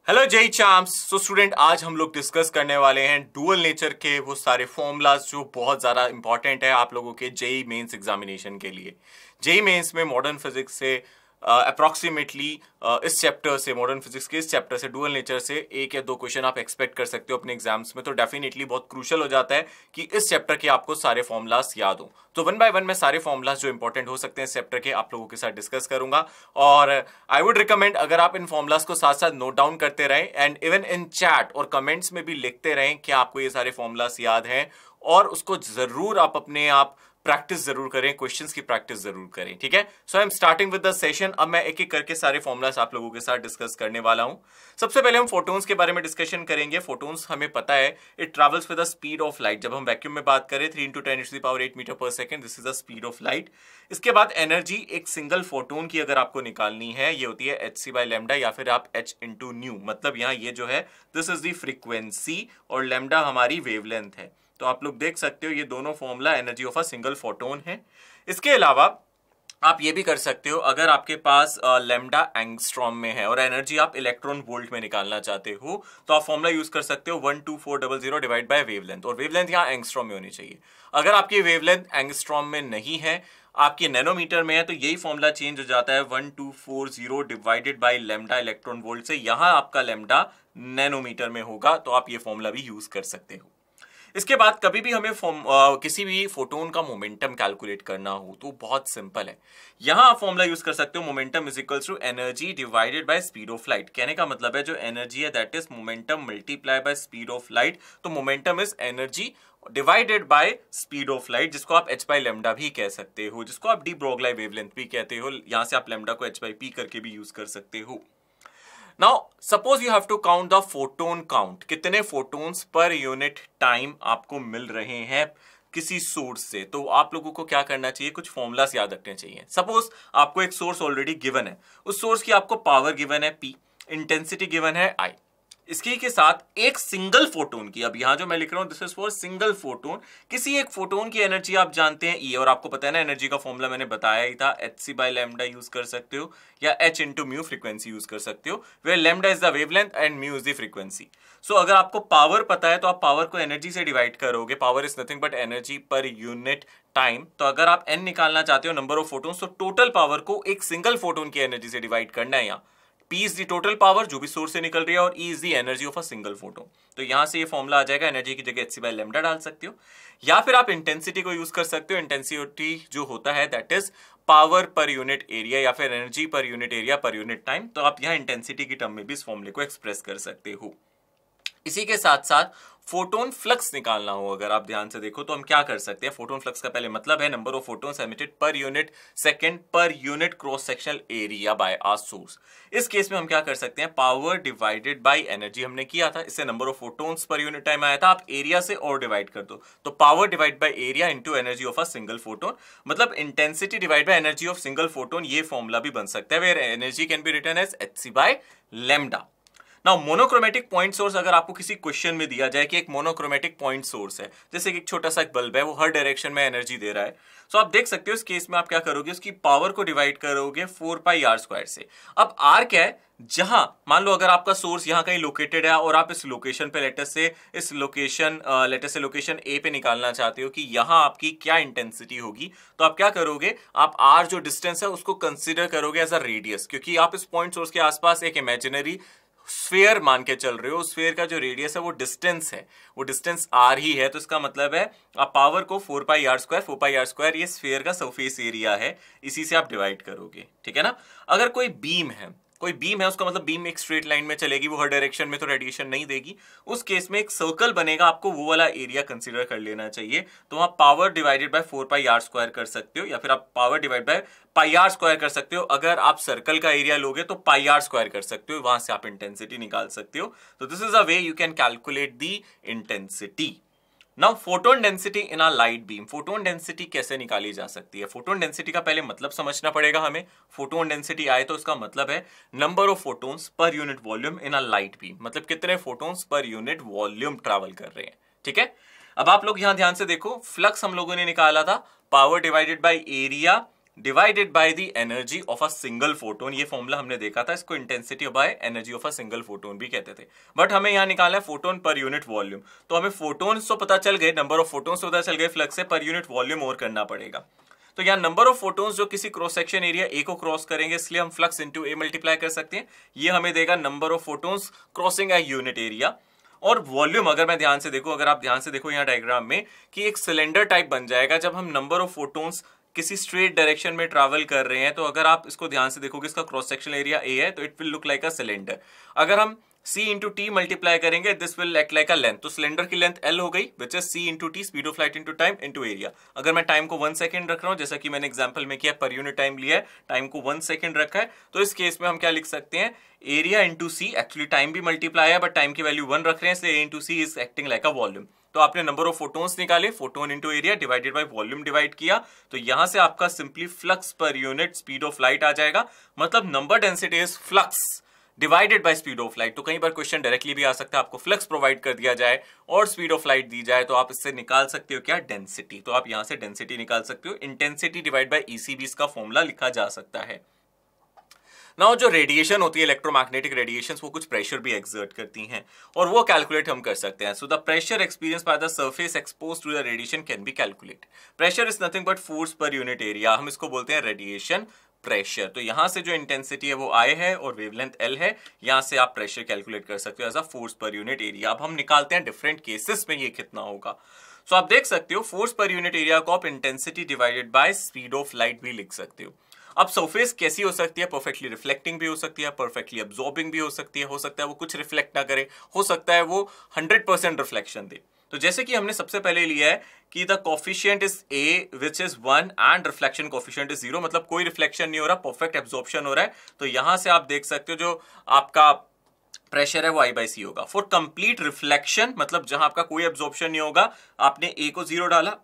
Hello JEE चाम्स। So student, आज हम लोग डिस्कस करने वाले हैं डुअल नेचर के वो सारे फॉर्मूलाज जो बहुत ज़्यादा इंपॉर्टेंट है आप लोगों के जेई मेंस एग्जामिनेशन के लिए। जेई मेंस में मॉडर्न फिजिक्स से अप्रोक्सीमेटली इस चैप्टर से, मॉडर्न फिजिक्स के इस चैप्टर से, डुअल नेचर से एक या दो क्वेश्चन आप एक्सपेक्ट कर सकते हो अपने एग्जाम्स में। तो डेफिनेटली बहुत क्रूशल हो जाता है कि इस चैप्टर के आपको सारे फॉर्मूलाज याद हो। तो वन बाय वन मैं सारे फॉर्मूलाज जो इंपॉर्टेंट हो सकते हैं इस चैप्टर के आप लोगों के साथ डिस्कस करूंगा। और आई वुड रिकमेंड अगर आप इन फॉर्मूलाज को साथ साथ नोट डाउन करते रहें एंड इवन इन चैट और कमेंट्स में भी लिखते रहें कि आपको ये सारे फॉर्मूलाज याद हैं, और उसको जरूर आप अपने आप प्रैक्टिस जरूर करें, क्वेश्चंस की प्रैक्टिस जरूर करें। ठीक है, so I am starting with the session. अब मैं एक एक करके सारे फॉर्मूलास आप लोगों के साथ डिस्कस करने वाला हूं। सबसे पहले हम फोटोन्स के बारे में डिस्कशन करेंगे। फोटोन्स हमें पता है it travels with the speed of light. जब हम वैक्यूम में बात करें 3 × 10⁸ मीटर पर second, this is the speed of light. इसके बाद एनर्जी एक सिंगल फोटोन की अगर आपको निकालनी है, ये होती है hc/λ या फिर आप h × न्यू, मतलब यहां ये जो है दिस इज द फ्रीक्वेंसी और लैम्डा हमारी वेवलेंथ है। तो आप लोग देख सकते हो ये दोनों formula energy of a single photon है। इसके अलावा आप ये भी कर सकते हो, अगर आपके पास लैम्डा एंगस्ट्रॉम में है और एनर्जी आप इलेक्ट्रॉन वोल्ट में निकालना चाहते हो, तो आप फॉर्मूला यूज कर सकते हो 12400 डिवाइड बाय वेवलेंथ, और वेवलेंथ यहाँ एंगस्ट्रॉम में होनी चाहिए। अगर आपकी वेवलेंथ एंगस्ट्रॉम में नहीं है, आपके नैनोमीटर में है, तो यही फॉर्मूला चेंज हो जाता है 1240 divided by lambda electron volt से। यहां आपका लैम्डा नैनोमीटर में होगा, तो आप ये फॉर्मूला भी यूज कर सकते हो। इसके बाद कभी भी हमें किसी भी फोटोन का मोमेंटम कैलकुलेट करना हो तो बहुत सिंपल है। यहां आप फॉर्मूला यूज कर सकते हो momentum is equals to energy divided by speed of light. कहने का मतलब है जो एनर्जी है that is momentum multiply by speed of light. तो momentum is energy divided by speed of light, जिसको आप h/λ भी कह सकते हो, जिसको आप डी ब्रोगली वेवलेंथ भी कहते हो। यहां से आप लैम्डा को h/p करके भी यूज कर सकते हो। Now suppose you have to count the photon count, कितने फोटोन्स पर यूनिट टाइम आपको मिल रहे हैं किसी सोर्स से। तो आप लोगों को क्या करना चाहिए, कुछ फॉर्मूलास याद रखने चाहिए। सपोज आपको एक सोर्स ऑलरेडी गिवन है, उस सोर्स की आपको पावर गिवन है P, इंटेंसिटी गिवन है I। इसके के साथ एक सिंगल फोटोन की, अब यहां जो मैं लिख रहा हूं this is for single photon, किसी एक फोटोन की एनर्जी आप जानते हैं E, और आपको पता है ना एनर्जी का फॉर्मूला मैंने बताया ही था, hc/λ यूज कर सकते हो या h × म्यू फ्रीक्वेंसी यूज कर सकते हो, where lambda is the wavelength and mu is the frequency. So अगर आपको पावर पता है तो आप पावर को एनर्जी से डिवाइड करोगे। Power is nothing but energy पर यूनिट टाइम। तो अगर आप n निकालना चाहते हो, नंबर ऑफ फोटोन्स, तो टोटल पावर को एक सिंगल फोटोन की एनर्जी से डिवाइड करना है। यहाँ P is the total power जो भी सोर्स से निकल रही है, और E is the energy of a single photon. तो यहां से ये फॉर्मूला आ जाएगा, एनर्जी की जगह hc/λ डाल सकते हो, या फिर आप इंटेंसिटी को यूज कर सकते हो। इंटेंसिटी जो होता है दैट इज पावर पर यूनिट एरिया या फिर एनर्जी पर यूनिट एरिया पर यूनिट टाइम। तो आप यहां इंटेंसिटी की टर्म में भी इस फॉर्मूले को एक्सप्रेस कर सकते हो। इसी के साथ साथ फोटोन फ्लक्स निकालना हो, अगर आप ध्यान से देखो तो हम क्या कर सकते हैं। फोटोन फ्लक्स का पहले मतलब है number of photons emitted per unit second per unit cross sectional area by a source. इस केस में हम क्या कर सकते हैं, पावर डिवाइडेड बाय एनर्जी हमने किया था, इससे number of photons per unit time आया था। आप एरिया से और डिवाइड कर दो, तो power divide by area into energy of a single photon, मतलब intensity divide by energy of single photon. ये फॉर्मूला भी बन सकता है where energy can be written as hc/λ। Now monochromatic point source, अगर आपको किसी क्वेश्चन में दिया जाए कि एक मोनोक्रोमेटिक पॉइंट सोर्स है, जैसे कि एक छोटा सा एक बल्ब है, वो हर डायरेक्शन में एनर्जी दे रहा है, तो आप देख सकते हो इस केस में आप क्या करोगे, उसकी पावर को डिवाइड करोगे 4πr² से। अब r क्या है, जहां मान लो अगर आपका सोर्स यहां कहीं लोकेटेड है और आप इस लोकेशन पे इस लोकेशन ए पे निकालना चाहते हो कि यहां आपकी क्या इंटेंसिटी होगी, तो आप क्या करोगे, आप r जो डिस्टेंस है उसको कंसीडर करोगे एज अ रेडियस, क्योंकि आप इस पॉइंट सोर्स के आसपास एक इमेजिनरी स्फीयर मान के चल रहे हो। स्फीयर का जो रेडियस है वो डिस्टेंस है, वो डिस्टेंस r ही है। तो इसका मतलब है आप पावर को 4πr² ये स्फीयर का सरफेस एरिया है, इसी से आप डिवाइड करोगे। ठीक है ना। अगर कोई बीम है उसका मतलब बीम एक स्ट्रेट लाइन में चलेगी, वो हर डायरेक्शन में तो रेडिएशन नहीं देगी। उस केस में एक सर्कल बनेगा, आपको वो वाला एरिया कंसीडर कर लेना चाहिए। तो वहां पावर डिवाइडेड बाय 4πr² कर सकते हो, या फिर आप पावर डिवाइड बाय πr² कर सकते हो। अगर आप सर्कल का एरिया लोगे तो πr² कर सकते हो, वहां से आप इंटेंसिटी निकाल सकते हो। तो this is a way you can calculate the intensity. Now photon density in a light beam, photon density कैसे निकाली जा सकती है। फोटोन डेंसिटी का पहले मतलब समझना पड़ेगा हमें। फोटोन डेंसिटी आए तो उसका मतलब है number of photons per unit volume in a light beam, मतलब कितने photons per unit volume travel कर रहे हैं। ठीक है। अब आप लोग यहां ध्यान से देखो, फ्लक्स हम लोगों ने निकाला था power divided by area divided by the energy of a single photon. ये फॉर्मूला हमने देखा था, इसको intensity bye energy of a single photon भी कहते थे। बट हमें यहाँ निकालना है फोटोन पर यूनिट वॉल्यूम। तो हमें फोटोन्स तो पता चल गए, नंबर ऑफ फोटोन्स तो पता चल गए, फ्लक्स से पर यूनिट वॉल्यूम और करना पड़ेगा। तो यहाँ नंबर ऑफ फोटोन्स जो किसी क्रॉस सेक्शन एरिया ए को क्रॉस करेंगे, इसलिए हम फ्लक्स इनटू ए मल्टीप्लाई कर सकते हैं। ये हमें देगा number of photons crossing a unit area. और वॉल्यूम अगर मैं ध्यान से देखूं, अगर आप ध्यान से देखो यहाँ डायग्राम में कि एक सिलेंडर टाइप बन जाएगा जब हम नंबर ऑफ फोटोन्स किसी स्ट्रेट डायरेक्शन में ट्रैवल कर रहे हैं। तो अगर आप इसको ध्यान से देखोगे, इसका क्रॉस सेक्शन एरिया ए है, तो it will look like a cylinder. अगर हम c इंटू टी मल्टीप्लाई करेंगे, this will act like a length. तो सिलेंडर की लेंथ l हो गई, which is c into T, speed of light into time into area. अगर मैं time को 1 सेकंड रख रहा हूं, जैसा कि मैंने एग्जांपल में किया, पर यूनिट टाइम लिया है, टाइम को 1 सेकंड रखा है, तो इस केस में हम क्या लिख सकते हैं, area into C. Actually time भी मल्टीप्लाई है बट टाइम की वैल्यू 1 रख रहे हैं, इसलिए a into C is acting like a volume. तो आपने नंबर ऑफ फोटोन्स निकाले, photon into area divided by volume divide किया, तो यहां से आपका सिंपली फ्लक्स पर यूनिट स्पीड ऑफ लाइट आ जाएगा। मतलब number density is flux divided by speed of light. तो कई बार क्वेश्चन डायरेक्टली भी आ सकता है, आपको फ्लक्स प्रोवाइड कर दिया जाए और स्पीड ऑफ लाइट दी जाए, तो आप इससे निकाल सकते हो क्या, डेंसिटी। तो आप यहां से डेंसिटी निकाल सकते हो। इंटेंसिटी डिवाइड बाय ईसी भी इसका फॉर्मूला लिखा जा सकता है। नाउ जो रेडिएशन होती है, इलेक्ट्रोमैग्नेटिक रेडिएशन, वो कुछ प्रेशर भी एक्सर्ट करती हैं और वो कैलकुलेट हम कर सकते हैं। So the pressure experience by the surface exposed to the radiation can be calculate. Pressure is nothing but force per unit area, हम इसको बोलते हैं रेडिएशन प्रेशर। तो यहां से जो इंटेंसिटी है वो I है और वेवलेंथ L है, यहां से आप प्रेशर कैलकुलेट कर सकते हो as a force per unit area. अब हम निकालते हैं डिफरेंट केसेस में ये कितना होगा। सो आप देख सकते हो फोर्स पर यूनिट एरिया को आप intensity divided by speed of light भी लिख सकते हो। अब सरफेस कैसी हो सकती है, परफेक्टली रिफ्लेक्टिंग भी हो सकती है, परफेक्टली अब्सॉर्बिंग भी हो सकती है। हो सकता है वो कुछ रिफ्लेक्ट ना करे, हो सकता है वो 100% रिफ्लेक्शन दे। तो जैसे कि हमने सबसे पहले लिया है कि the coefficient is a which is 1 and reflection coefficient is 0, मतलब कोई रिफ्लेक्शन नहीं हो रहा, परफेक्ट एब्जॉर्प्शन हो रहा है। तो यहां से आप देख सकते हो जो आपका प्रेशर है वो I/C होगा। फॉर कंप्लीट रिफ्लेक्शन, मतलब जहां आपका कोई एब्जॉर्प्शन नहीं होगा, आपने ए को 0 डाला,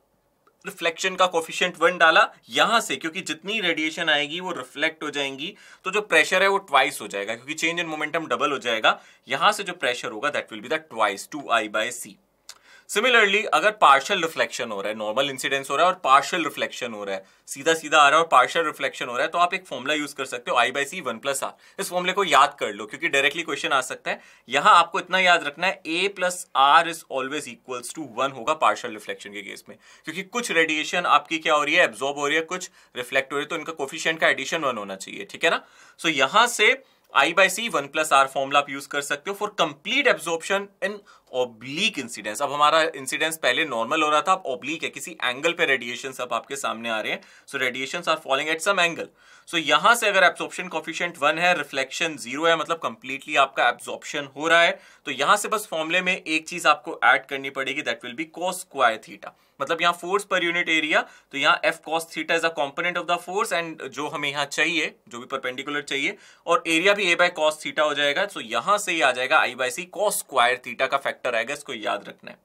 रिफ्लेक्शन का कोफिशिएंट 1 डाला, यहां से क्योंकि जितनी रेडिएशन आएगी वो रिफ्लेक्ट हो जाएंगी, तो जो प्रेशर है वो ट्वाइस हो जाएगा, क्योंकि चेंज इन मोमेंटम डबल हो जाएगा। यहां से जो प्रेशर होगा that will be the twice 2I/C। Similarly अगर पार्शियल रिफ्लेक्शन हो रहा है, नॉर्मल इंसिडेंस हो रहा है और पार्शियल रिफ्लेक्शन हो रहा है, सीधा सीधा आ रहा है और पार्शियल रिफ्लेक्शन हो रहा है, तो आप एक फॉर्मूला यूज कर सकते हो I/C 1+R। इस फॉर्मूले को याद कर लो क्योंकि डायरेक्टली क्वेश्चन आ सकता है। यहां आपको इतना याद रखना है, A+R is always equals to 1 होगा पार्शियल रिफ्लेक्शन के केस में, क्योंकि कुछ रेडिएशन आपकी क्या हो रही है, एब्जॉर्ब हो रही है, कुछ रिफ्लेक्ट हो रही है, तो इनका कोफिशिएंट का एडिशन 1 होना चाहिए, ठीक है ना। सो यहां से I/C 1+R फॉर्मूला आप यूज कर सकते हो for complete absorption in oblique incidence. अब हमारा इंसिडेंस पहले नॉर्मल हो रहा था, अब ऑब्लिक है, किसी एंगल पे रेडिएशन अब आपके सामने आ रहे हैं। So radiations are falling at some angle. So यहां से अगर एब्जॉर्प्शन कोफिशिएंट 1 है, रिफ्लेक्शन 0 है, मतलब कंप्लीटली आपका एब्जॉर्प्शन हो रहा है, तो यहां से बस फॉर्मूले में एक चीज आपको ऐड करनी पड़ेगी, that will be cos square theta. मतलब यहाँ फोर्स पर यूनिट एरिया, तो यहाँ F cos theta is a component of the force, and जो हमें यहाँ चाहिए, जो भी परपेंडिकुलर चाहिए, और एरिया भी A by cos थीटा हो जाएगा। तो यहां से ही आ जाएगा I/C cos स्क्वायर थीटा का फैक्टर आएगा, इसको याद रखना है।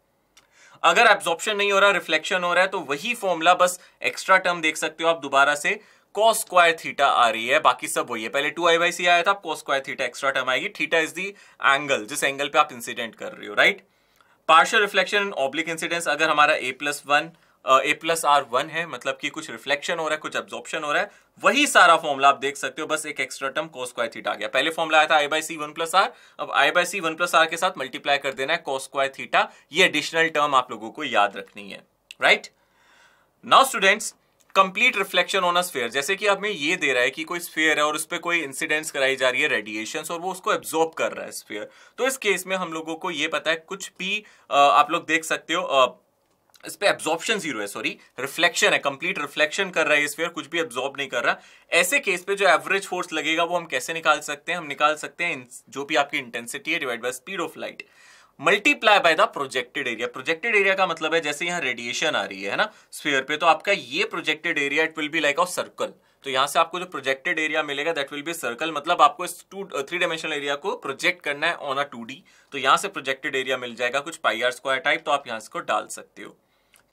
अगर एब्जॉर्प्शन नहीं हो रहा, रिफ्लेक्शन हो रहा है, तो वही फॉर्मूला, बस एक्स्ट्रा टर्म देख सकते हो आप दोबारा से, cos स्क्वायर थीटा आ रही है, बाकी सब वही है। पहले 2I/C आया था, cos square theta extra term आएगी। थीटा इज द एंगल, जिस एंगल पे आप इंसिडेंट कर रहे हो, right. Partial reflection oblique incidence, अगर हमारा A+R 1 है, मतलब कि कुछ रिफ्लेक्शन हो रहा है, कुछ एब्जॉर्प्शन हो रहा है, वही सारा फॉर्मूला आप देख सकते हो, बस एक extra term cos square theta आ गया। पहले फॉर्मूला आया था I/C 1+R, अब I/C 1+R के साथ मल्टीप्लाई कर देना है cos स्क्वायर थीटा। ये एडिशनल टर्म आप लोगों को याद रखनी है, right. Now students, complete reflection on a sphere, जैसे कि हमें ये दे रहा है कि कोई स्फीयर है और उस पर कोई इंसिडेंट्स कराई जा रही है, रेडिएशंस, और वो उसको एब्जॉर्ब कर रहा है स्फीयर। तो इस केस में हम लोगों को ये पता है, कुछ भी आप लोग देख सकते हो, इस पे एब्जॉर्प्शन 0 है, सॉरी रिफ्लेक्शन है, कंप्लीट रिफ्लेक्शन कर रहा है स्फीयर, कुछ भी एब्जॉर्ब नहीं कर रहा। ऐसे केस पे जो एवरेज फोर्स लगेगा वो हम कैसे निकाल सकते हैं, हम निकाल सकते हैं जो भी आपकी इंटेंसिटी है divide by speed of light multiply by the projected area. Projected area का मतलब है जैसे यहाँ रेडिएशन आ रही है ना स्फीयर पे, तो आपका ये projected area it will be like a circle. तो यहां से आपको जो प्रोजेक्टेड एरिया मिलेगा दैट विल बी सर्कल, मतलब आपको इस 3 डायमेंशनल एरिया को प्रोजेक्ट करना है ऑन अ 2D। तो यहां से प्रोजेक्टेड एरिया मिल जाएगा कुछ πr² टाइप, तो आप यहां इसको डाल सकते हो,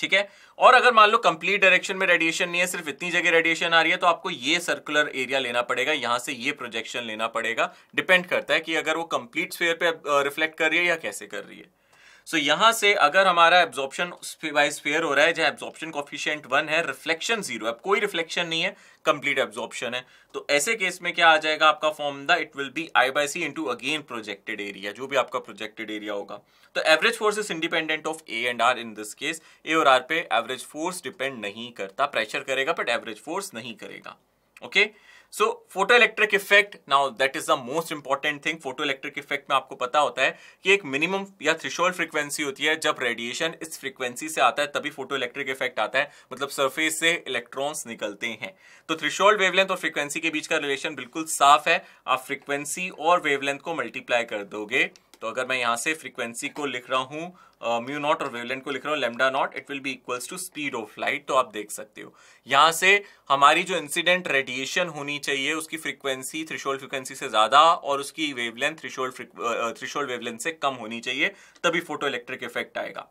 ठीक है। और अगर मान लो कंप्लीट डायरेक्शन में रेडिएशन नहीं है, सिर्फ इतनी जगह रेडिएशन आ रही है, तो आपको ये सर्कुलर एरिया लेना पड़ेगा, यहां से ये प्रोजेक्शन लेना पड़ेगा। डिपेंड करता है कि अगर वो कंप्लीट स्फीयर पे रिफ्लेक्ट कर रही है या कैसे कर रही है। सो यहां से अगर हमारा एब्जॉर्प्शन बाय स्फीयर हो रहा है, जहां एब्जॉर्प्शन कोफिशिएंट 1 है, रिफ्लेक्शन 0, अब कोई रिफ्लेक्शन नहीं है, कंप्लीट एब्जॉर्प्शन है, तो ऐसे केस में क्या आ जाएगा आपका formula, it will be I/C into again projected area, जो भी आपका प्रोजेक्टेड एरिया होगा। तो average force is independent of A and R. In this case A और आर पे एवरेज फोर्स डिपेंड नहीं करता, प्रेशर करेगा बट एवरेज फोर्स नहीं करेगा। Okay, so photo electric effect, now that is the most important thing. Photo electric effect में आपको पता होता है कि एक मिनिमम या थ्रेशोल्ड फ्रीक्वेंसी होती है, जब रेडिएशन इस फ्रीक्वेंसी से आता है तभी फोटो इलेक्ट्रिक इफेक्ट आता है, मतलब सरफेस से इलेक्ट्रॉन्स निकलते हैं। तो थ्रेशोल्ड वेवलेंथ और फ्रीक्वेंसी के बीच का रिलेशन बिल्कुल साफ है, आप फ्रीक्वेंसी और वेवलेंथ को मल्टीप्लाई कर दोगे। तो अगर मैं यहां से फ्रीक्वेंसी को लिख रहा हूं म्यू नॉट और वेवलेंथ को लिख रहा हूं lambda naught, it will be equals to speed of light. तो आप देख सकते हो यहां से हमारी जो इंसिडेंट रेडिएशन होनी चाहिए उसकी फ्रीक्वेंसी थ्रेशोल्ड फ्रीक्वेंसी से ज्यादा और उसकी वेवलेंथ थ्रेशोल्ड वेवलेंथ से कम होनी चाहिए, तभी फोटो इलेक्ट्रिक इफेक्ट आएगा।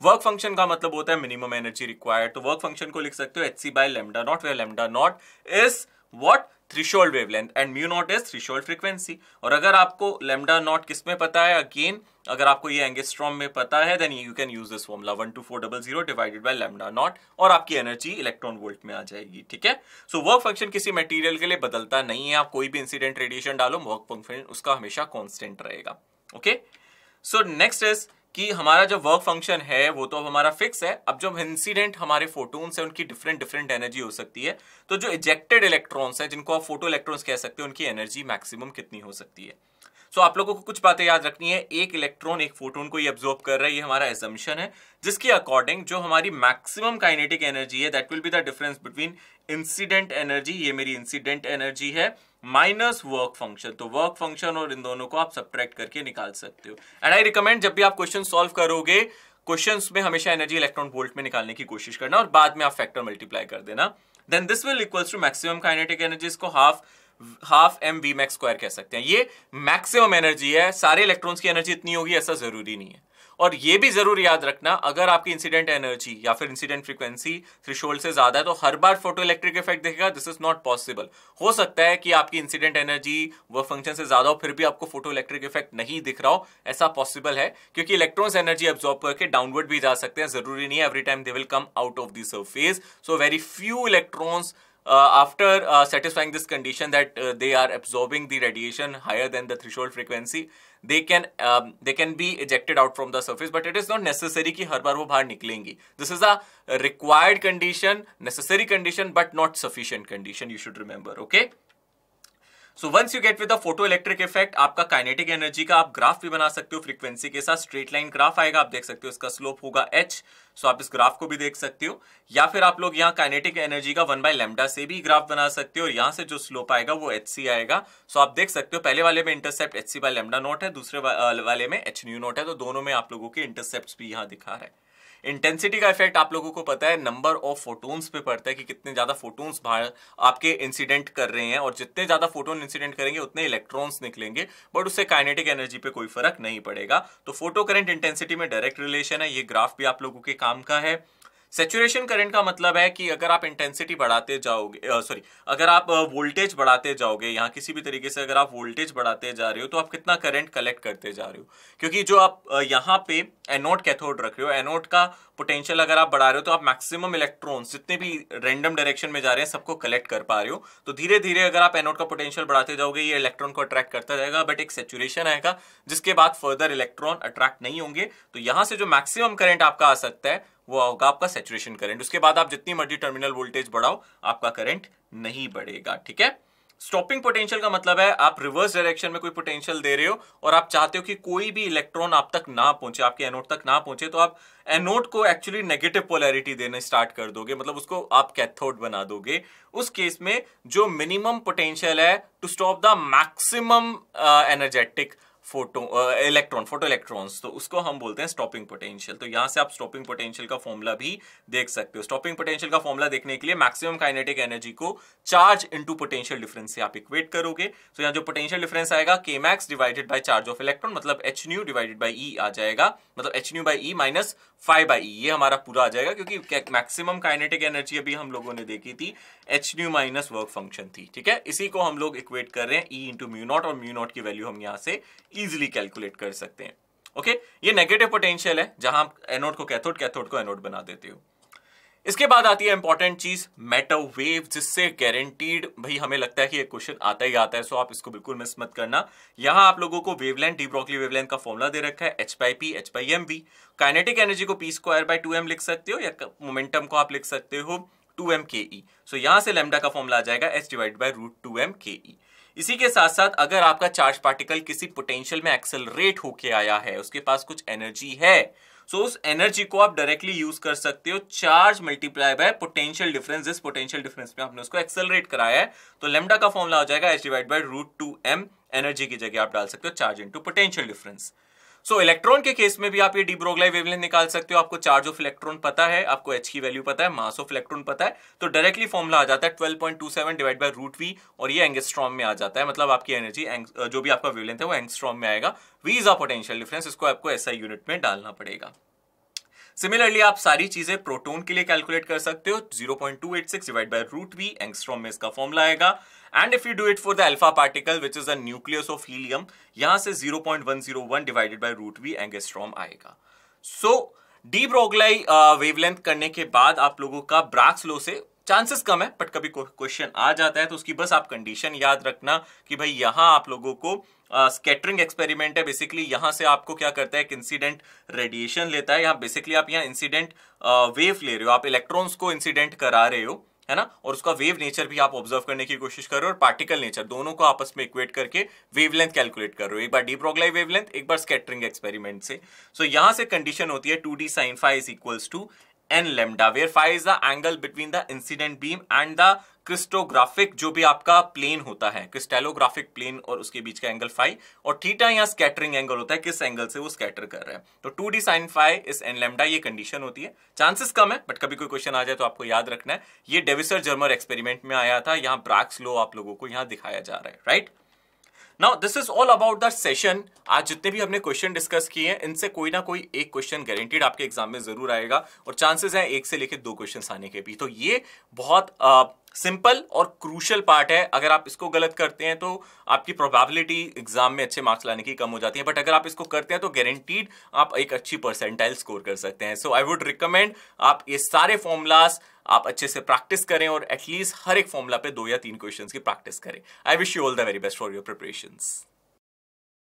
वर्क फंक्शन का मतलब होता है मिनिमम एनर्जी रिक्वायर्ड। तो वर्क फंक्शन को लिख सकते हो hc by lambda naught, where lambda naught is what, threshold wavelength, and mu naught is threshold frequency. और अगर आपको लैम्डा नॉट किस में पता है, अगेन अगर आपको ये एंगस्ट्रॉम में पता है, then you can use this formula 12400 divided by lambda naught, और आपकी एनर्जी इलेक्ट्रॉन वोल्ट में आ जाएगी। ठीक है, सो वर्क फंक्शन किसी मटेरियल के लिए बदलता नहीं है, आप कोई भी इंसिडेंट रेडिएशन डालो, वर्क फंक्शन उसका हमेशा कांस्टेंट रहेगा। ओके, सो नेक्स्ट इज कि हमारा जो वर्क फंक्शन है वो तो अब हमारा फिक्स है। अब जो इंसिडेंट हमारे फोटोन्स है उनकी डिफरेंट एनर्जी हो सकती है, तो जो इजेक्टेड इलेक्ट्रॉन्स हैं जिनको आप फोटो इलेक्ट्रॉन्स कह सकते हो, उनकी एनर्जी मैक्सिमम कितनी हो सकती है। सो आप लोगों को कुछ बातें याद रखनी है। एक इलेक्ट्रॉन एक फोटोन को ये एब्जॉर्ब कर रहा है, ये हमारा एजम्पशन है, जिसके अकॉर्डिंग जो हमारी मैक्सिमम काइनेटिक एनर्जी है that will be the difference between incident energy, ये मेरी इंसिडेंट एनर्जी है, माइनस वर्क फंक्शन। तो वर्क फंक्शन और इन दोनों को आप सब्ट्रैक्ट करके निकाल सकते हो। एंड आई रिकमेंड जब भी आप क्वेश्चन सॉल्व करोगे, क्वेश्चंस में हमेशा एनर्जी इलेक्ट्रॉन वोल्ट में निकालने की कोशिश करना और बाद में आप फैक्टर मल्टीप्लाई कर देना। Then this will equals to maximum kinetic energy, इसको half M V max square कह सकते हैं। ये मैक्सिमम एनर्जी है, सारे इलेक्ट्रॉन्स की एनर्जी इतनी होगी ऐसा जरूरी नहीं है। और ये भी जरूर याद रखना, अगर आपकी इंसिडेंट एनर्जी या फिर इंसिडेंट फ्रीक्वेंसी थ्रेशोल्ड से ज्यादा है तो हर बार फोटो इलेक्ट्रिक इफेक्ट दिखेगा, दिस इज नॉट पॉसिबल। हो सकता है कि आपकी इंसिडेंट एनर्जी वो फंक्शन से ज्यादा हो फिर भी आपको फोटो इलेक्ट्रिक इफेक्ट नहीं दिख रहा हो, ऐसा पॉसिबल है क्योंकि इलेक्ट्रॉन्स एनर्जी एब्जॉर्ब करके डाउनवर्ड भी जा सकते हैं, जरूरी नहीं है every time they will come out of the surface. So very few electrons after satisfying this condition that they are absorbing the radiation higher than the threshold frequency, they can be ejected out from the surface, but it is not necessary कि हर बार वो बाहर निकलेंगी। This is a required condition, necessary condition, but not sufficient condition, you should remember, okay? So once you get with the photo electric effect, आपका kinetic energy का आप graph भी बना सकते हो फ्रीक्वेंसी के साथ, स्ट्रेट लाइन ग्राफ आएगा, आप देख सकते हो इसका स्लोप होगा h। सो आप इस ग्राफ को भी देख सकते हो, या फिर आप लोग यहाँ काइनेटिक एनर्जी का 1 बाय लैम्डा से भी ग्राफ बना सकते हो और यहाँ से जो स्लोप आएगा वो hc आएगा। सो आप देख सकते हो पहले वाले में intercept hc bye lambda not है, दूसरे वाले में h न्यू नॉट है, तो दोनों में आप लोगों के इंटरसेप्ट भी यहाँ दिखा रहा है। इंटेंसिटी का इफेक्ट आप लोगों को पता है नंबर ऑफ फोटोन्स पे पड़ता है कि कितने ज्यादा फोटोन्स बाहर आपके इंसिडेंट कर रहे हैं, और जितने ज्यादा फोटोन इंसिडेंट करेंगे उतने इलेक्ट्रॉन्स निकलेंगे, बट उससे काइनेटिक एनर्जी पे कोई फर्क नहीं पड़ेगा। तो फोटो करंट इंटेंसिटी में डायरेक्ट रिलेशन है, ये ग्राफ भी आप लोगों के काम का है। सैचुरेशन करंट का मतलब है कि अगर आप इंटेंसिटी बढ़ाते जाओगे, अगर आप वोल्टेज बढ़ाते जाओगे, यहाँ किसी भी तरीके से अगर आप वोल्टेज बढ़ाते जा रहे हो तो आप कितना करंट कलेक्ट करते जा रहे हो, क्योंकि जो आप यहाँ पे एनोड कैथोड रख रहे हो, एनोड का पोटेंशियल अगर आप बढ़ा रहे हो तो आप मैक्सिमम इलेक्ट्रॉन्स जितने भी रैंडम डायरेक्शन में जा रहे हैं सबको कलेक्ट कर पा रहे हो। तो धीरे धीरे अगर आप एनोड का पोटेंशियल बढ़ाते जाओगे ये इलेक्ट्रॉन को अट्रैक्ट करता जाएगा, बट एक सैचुरेशन आएगा जिसके बाद फर्दर इलेक्ट्रॉन अट्रैक्ट नहीं होंगे। तो यहां से जो मैक्सिमम करंट आपका आ सकता है वो होगा आपका सैचुरेशन करंट। उसके बाद आप जितनी मर्जी टर्मिनल वोल्टेज बढ़ाओ आपका करंट नहीं बढ़ेगा। ठीक है, स्टॉपिंग पोटेंशियल का मतलब है आप रिवर्स डायरेक्शन में कोई पोटेंशियल दे रहे हो और आप चाहते हो कि कोई भी इलेक्ट्रॉन आप तक ना पहुंचे, आपके एनोड तक ना पहुंचे, तो आप एनोड को एक्चुअली नेगेटिव पोलैरिटी देना स्टार्ट कर दोगे, मतलब उसको आप कैथोड बना दोगे। उस केस में जो मिनिमम पोटेंशियल है to stop the maximum energetic photo electrons, तो उसको हम बोलते हैं स्टॉपिंग पोटेंशियल। तो यहां से आप स्टॉपिंग पोटेंशियल का फॉर्मूला भी देख सकते हो। स्टॉपिंग पोटेंशियल का फॉर्मूला देखने के लिए मैक्सिमम काइनेटिक एनर्जी को चार्ज इनटू पोटेंशियल डिफरेंस से आप इक्वेट करोगे। तो यहां जो पोटेंशियल डिफरेंस आएगा k max divided by charge of electron, मतलब h nu divided by e आ जाएगा, मतलब h nu by e minus 5/e, ये हमारा पूरा आ जाएगा क्योंकि मैक्सिमम काइनेटिक एनर्जी अभी हम लोगों ने देखी थी h new minus work function थी। ठीक है, इसी को हम लोग इक्वेट कर रहे हैं e इंटू म्यू नॉट, और म्यू नॉट की वैल्यू हम यहां से इजिली कैलकुलेट कर सकते हैं। ओके, ये नेगेटिव पोटेंशियल है जहां आप एनोड को कैथोड, कैथोड को एनोड बना देते हो। इसके बाद आती है इंपॉर्टेंट चीज मैटर वेव, जिससे गारंटीड भाई हमें लगता है कि ये क्वेश्चन आता ही आता है, सो आप इसको बिल्कुल मिस मत करना। यहां आप लोगों को वेवलेंथ, डी ब्रोगली वेवलेंथ का फॉर्मूला दे रखा है h/p h/mv। काइनेटिक एनर्जी को p²/2m लिख सकते हो, या मोमेंटम को आप लिख सकते हो 2m ke। सो यहां से लैम्डा का फॉर्मूला आ जाएगा h/√2m ke। इसी के साथ साथ अगर आपका चार्ज पार्टिकल किसी पोटेंशियल में एक्सेलरेट होके आया है, उसके पास कुछ एनर्जी है, सो उस एनर्जी को आप डायरेक्टली यूज कर सकते हो charge multiply by potential difference. जिस पोटेंशियल डिफरेंस में आपने उसको एक्सेलरेट कराया है, तो लैम्डा का फॉर्मूला हो जाएगा h/√2m। एनर्जी की जगह आप डाल सकते हो चार्ज इनटू पोटेंशियल डिफरेंस। सो इलेक्ट्रॉन के केस में भी आप ये डी ब्रोगली वेवलेंथ निकाल सकते हो। आपको चार्ज ऑफ इलेक्ट्रॉन पता है, आपको h की वैल्यू पता है, मास ऑफ इलेक्ट्रॉन पता है, तो डायरेक्टली फॉर्मूला आ जाता है 12.27 डिवाइड बाय √v, और ये एंगस्ट्रॉम में आ जाता है। मतलब आपकी एनर्जी जो भी आपका वेवलेंथ है वो एंगस्ट्रॉम में आएगा। v is a potential difference, इसको आपको SI यूनिट में डालना पड़ेगा। सिमिलरली आप सारी चीजें प्रोटॉन के लिए कैलकुलेट कर सकते हो। 0.286 डिवाइड बाय √v, एंगस्ट्रॉम में इसका फॉर्मूला आएगा। And if you do it for the alpha particle which is the nucleus of helium, यहां से 0.101 डिवाइडेड बाय √v एंगस्ट्रॉम आएगा। सो डी ब्रोगली वेवलेंथ करने के बाद आप लोगों का ब्राग्स लॉ से चांसेस कम है, बट कभी क्वेश्चन आ जाता है तो उसकी बस आप कंडीशन याद रखना कि भाई यहां आप लोगों को स्कैटरिंग एक्सपेरिमेंट है। बेसिकली यहां से आपको क्या करता है, एक इंसिडेंट रेडिएशन लेता है। यहाँ बेसिकली आप यहाँ इंसिडेंट वेव ले रहे हो, आप इलेक्ट्रॉन्स को इंसिडेंट करा रहे हो, है ना, और उसका वेव नेचर भी आप ऑब्जर्व करने की कोशिश कर रहे हो, और पार्टिकल नेचर, दोनों को आपस में इक्वेट करके वेवलेंथ कैलकुलेट कर रहे हो। एक बार डी ब्रोगली वेवलेंथ, एक बार स्कैटरिंग एक्सपेरिमेंट से। सो यहां से कंडीशन होती है 2d sin phi is equals to n lambda, where phi is the angle between the incident beam and the क्रिस्टोग्राफिक जो भी आपका प्लेन होता है, क्रिस्टलोग्राफिक प्लेन और उसके बीच का एंगल फाई, और थीटा यहाँ स्कैटरिंग एंगल होता है, किस एंगल से वो स्कैटर कर रहा है। तो 2d sin phi is n lambda, ये कंडीशन होती है। चांसेस कम है, बट कभी कोई क्वेश्चन आ जाए तो आपको याद रखना है। ये डेविसर जर्मर एक्सपेरिमेंट में आया था, यहाँ ब्राग्स लॉ आप लोगों को यहाँ दिखाया जा रहा है, right. Now this is all about the session. आज जितने भी हमने क्वेश्चन डिस्कस किए हैं, इनसे कोई ना कोई एक क्वेश्चन गारंटीड आपके एग्जाम में जरूर आएगा, और चांसेस हैं 1 से लेकर 2 क्वेश्चन आने के भी। तो ये बहुत सिंपल और क्रूशियल पार्ट है। अगर आप इसको गलत करते हैं तो आपकी प्रोबेबिलिटी एग्जाम में अच्छे मार्क्स लाने की कम हो जाती है, बट अगर आप इसको करते हैं तो गारंटीड आप एक अच्छी परसेंटाइल स्कोर कर सकते हैं। सो आई वुड रिकमेंड आप ये सारे फॉर्मूलाज आप अच्छे से प्रैक्टिस करें, और एटलीस्ट हर एक फॉर्मूला पे 2 या 3 क्वेश्चंस की प्रैक्टिस करें। I wish you all the very best for your preparations.